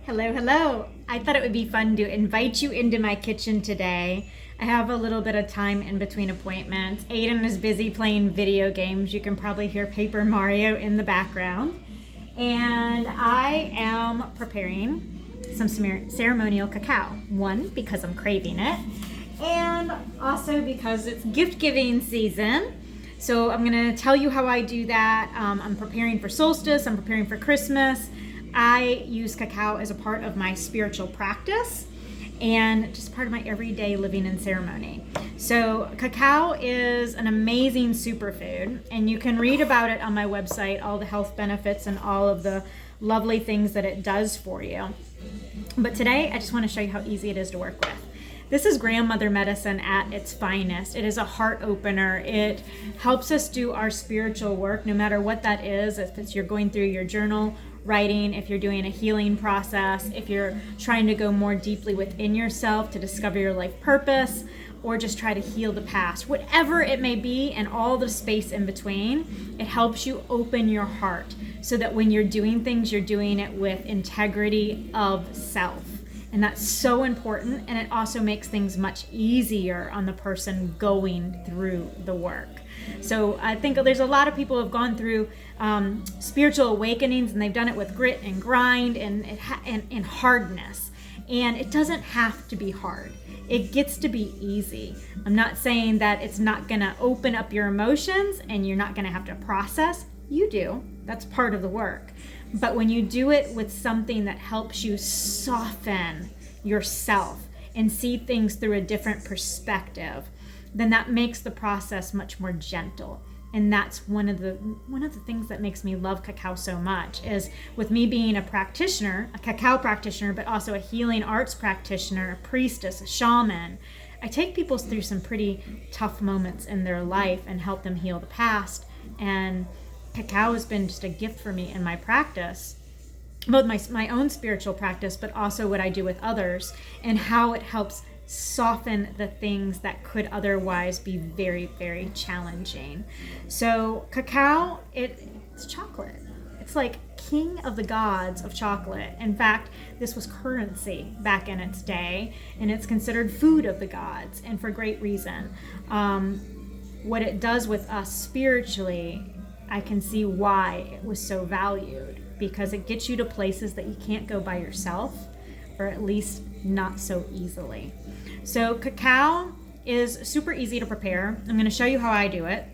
Hello, hello. I thought it would be fun to invite you into my kitchen today. I have a little bit of time in between appointments. Aiden is busy playing video games. You can probably hear Paper Mario in the background. And I am preparing some ceremonial cacao. One, because I'm craving it, and also because it's gift giving season. So I'm going to tell you how I do that. I'm preparing for solstice, I'm preparing for Christmas. I use cacao as a part of my spiritual practice and just part of my everyday living and ceremony. So cacao is an amazing superfood, and you can read about it on my website, all the health benefits and all of the lovely things that it does for you. But today I just want to show you how easy it is to work with. This is grandmother medicine at its finest. It is a heart opener. It helps us do our spiritual work, no matter what that is. If it's you're going through your journal writing, if you're doing a healing process, if you're trying to go more deeply within yourself to discover your life purpose, or just try to heal the past, whatever it may be, and all the space in between, it helps you open your heart so that when you're doing things, you're doing it with integrity of self. And that's so important, and it also makes things much easier on the person going through the work. So I think there's a lot of people who have gone through spiritual awakenings, and they've done it with grit and grind and hardness. And it doesn't have to be hard. It gets to be easy. I'm not saying that it's not going to open up your emotions and you're not going to have to process. You do. That's part of the work. But when you do it with something that helps you soften yourself and see things through a different perspective, then that makes the process much more gentle. And that's one of the things that makes me love cacao so much, is with me being a practitioner, a cacao practitioner, but also a healing arts practitioner, a priestess, a shaman. I take people through some pretty tough moments in their life and help them heal the past. And cacao has been just a gift for me in my practice, both my own spiritual practice, but also what I do with others, and how it helps soften the things that could otherwise be very, very challenging. So cacao, it's chocolate. It's like king of the gods of chocolate. In fact, this was currency back in its day, and it's considered food of the gods, and for great reason. What it does with us spiritually, I can see why it was so valued, because it gets you to places that you can't go by yourself, or at least not so easily. So cacao is super easy to prepare. I'm going to show you how I do it.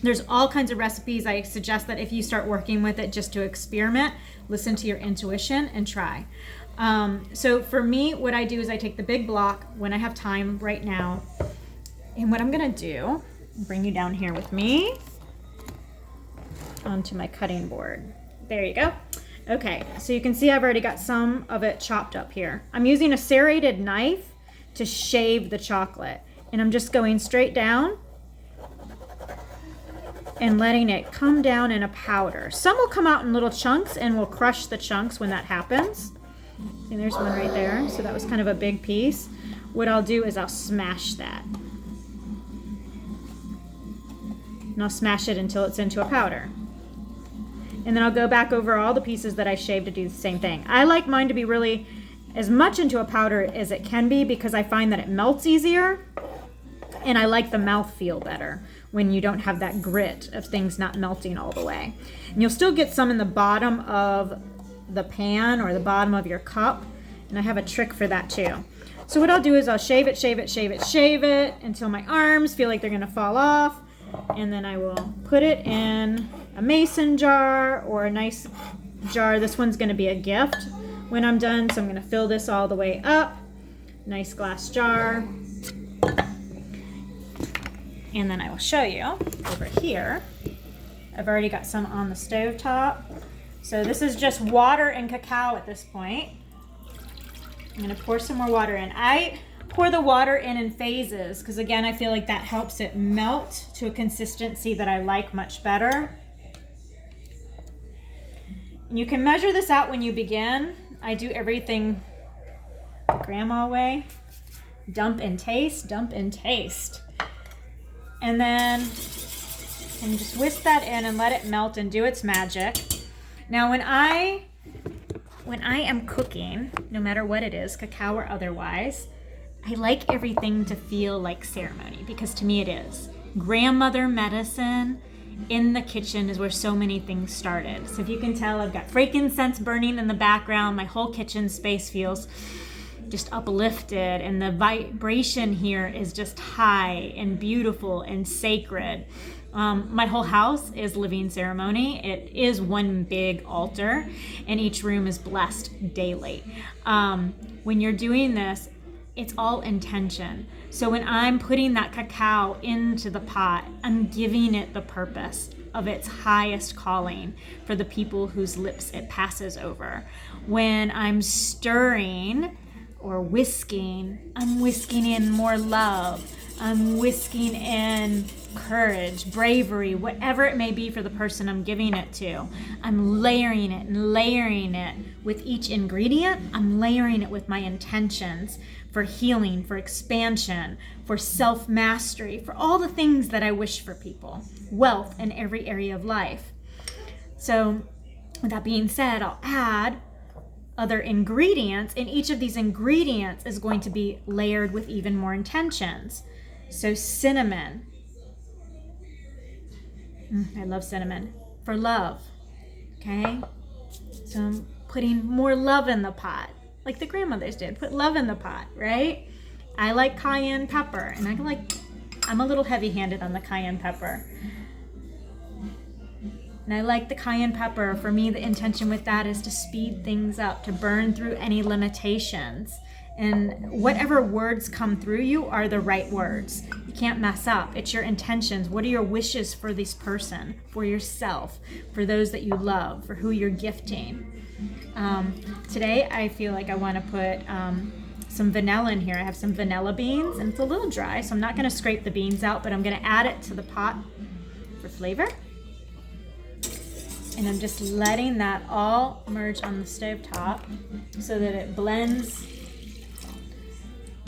There's all kinds of recipes. I suggest that if you start working with it, just to experiment, listen to your intuition and try. So for me, what I do is I take the big block when I have time right now. And what I'm going to do, bring you down here with me onto my cutting board. There you go. Okay, so you can see I've already got some of it chopped up here. I'm using a serrated knife to shave the chocolate, and I'm just going straight down and letting it come down in a powder. Some will come out in little chunks, and we'll crush the chunks when that happens. See, there's one right there. So that was kind of a big piece. What I'll do is I'll smash that. And I'll smash it until it's into a powder. And then I'll go back over all the pieces that I shaved to do the same thing. I like mine to be really as much into a powder as it can be, because I find that it melts easier, and I like the mouthfeel better when you don't have that grit of things not melting all the way. And you'll still get some in the bottom of the pan or the bottom of your cup, and I have a trick for that too. So what I'll do is I'll shave it until my arms feel like they're gonna fall off, and then I will put it in a mason jar or a nice jar. This one's gonna be a gift when I'm done, so I'm gonna fill this all the way up. Nice glass jar. And then I will show you over here. I've already got some on the stove top. So this is just water and cacao at this point. I'm gonna pour some more water in. I pour the water in phases, because again, I feel like that helps it melt to a consistency that I like much better. And you can measure this out when you begin. I do everything the grandma way. Dump and taste, dump and taste. And then and just whisk that in and let it melt and do its magic. Now when I when I am cooking, no matter what it is, cacao or otherwise, I like everything to feel like ceremony, because to me it is. Grandmother medicine in the kitchen is where so many things started. So if you can tell, I've got frankincense burning in the background. My whole kitchen space feels just uplifted, and the vibration here is just high and beautiful and sacred. My whole house is living ceremony. It is one big altar, and each room is blessed daily. When you're doing this, it's all intention. So when I'm putting that cacao into the pot, I'm giving it the purpose of its highest calling for the people whose lips it passes over. When I'm stirring or whisking, I'm whisking in more love. I'm whisking in courage, bravery, whatever it may be for the person I'm giving it to. I'm layering it with each ingredient. I'm layering it with my intentions for healing, for expansion, for self-mastery, for all the things that I wish for people. Wealth in every area of life. So with that being said, I'll add other ingredients, and each of these ingredients is going to be layered with even more intentions. So cinnamon. I love cinnamon. For love. Okay? So I'm putting more love in the pot, like the grandmothers did. Put love in the pot, right? I like cayenne pepper, and I'm a little heavy-handed on the cayenne pepper. And I like the cayenne pepper. For me, the intention with that is to speed things up, to burn through any limitations. And whatever words come through you are the right words. You can't mess up. It's your intentions. What are your wishes for this person, for yourself, for those that you love, for who you're gifting? Today, I feel like I want to put some vanilla in here. I have some vanilla beans, and it's a little dry, so I'm not going to scrape the beans out, but I'm going to add it to the pot for flavor. And I'm just letting that all merge on the stovetop so that it blends.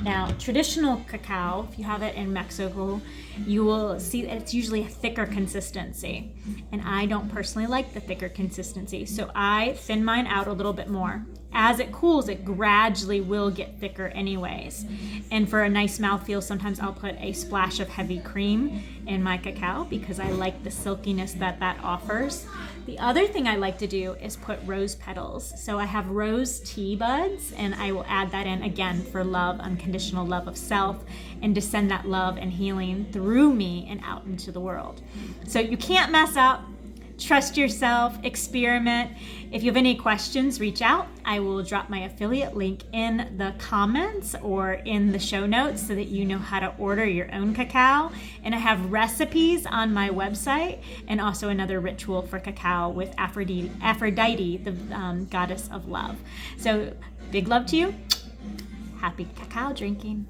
Now, traditional cacao, if you have it in Mexico, you will see that it's usually a thicker consistency. And I don't personally like the thicker consistency, so I thin mine out a little bit more. As it cools, it gradually will get thicker anyways. And for a nice mouthfeel, sometimes I'll put a splash of heavy cream in my cacao because I like the silkiness that offers. The other thing I like to do is put rose petals. So I have rose tea buds, and I will add that in again for love, unconditional love of self, and to send that love and healing through me and out into the world. So you can't mess up. Trust yourself, experiment. If you have any questions, reach out. I will drop my affiliate link in the comments or in the show notes so that you know how to order your own cacao. And I have recipes on my website, and also another ritual for cacao with Aphrodite, the goddess of love. So big love to you. Happy cacao drinking.